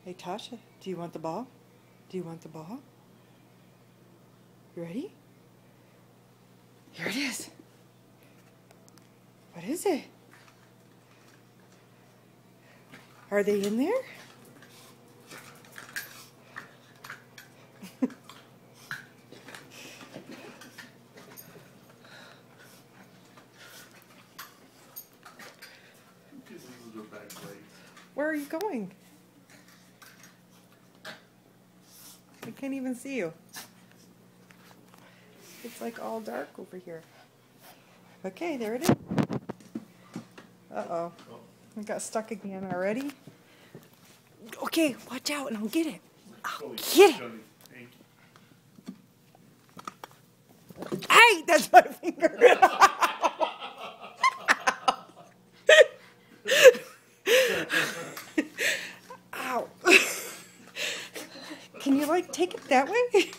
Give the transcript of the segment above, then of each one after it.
Hey Tasha, do you want the ball? Do you want the ball? You ready? Here it is. What is it? Are they in there? Where are you going? I can't even see you. It's like all dark over here. Okay, there it is. Uh-oh. I got stuck again already. Okay, watch out and I'll get it. I'll get it. Hey, that's my finger. Ow. Can you like take it that way?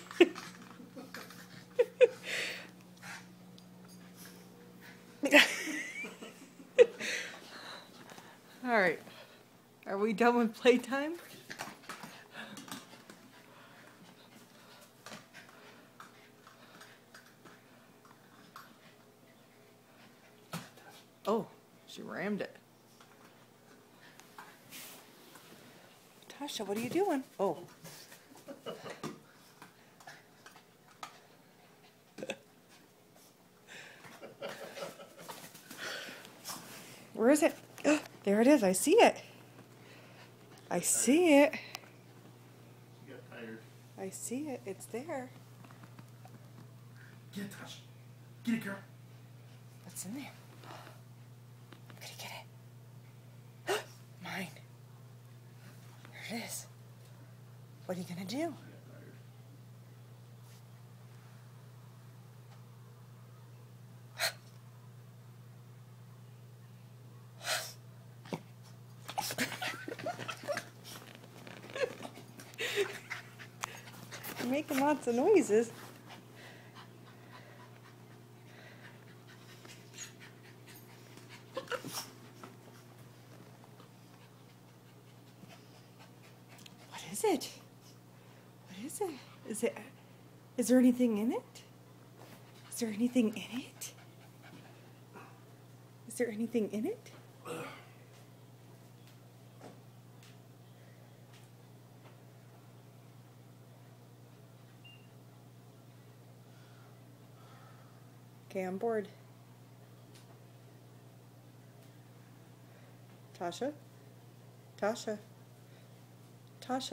All right. Are we done with playtime? Oh, she rammed it. Tasha, what are you doing? Oh. Where is it? Oh, there it is. I see it. I see it. You got tired. I see it. It's there. Get it, Tasha. Get it, girl. What's in there? I'm gonna get it. Mine. There it is. What are you gonna do? You're making lots of noises. What is it? What is it? Is there anything in it? Is there anything in it? Is there anything in it? Okay, I'm bored. Tasha? Tasha? Tasha?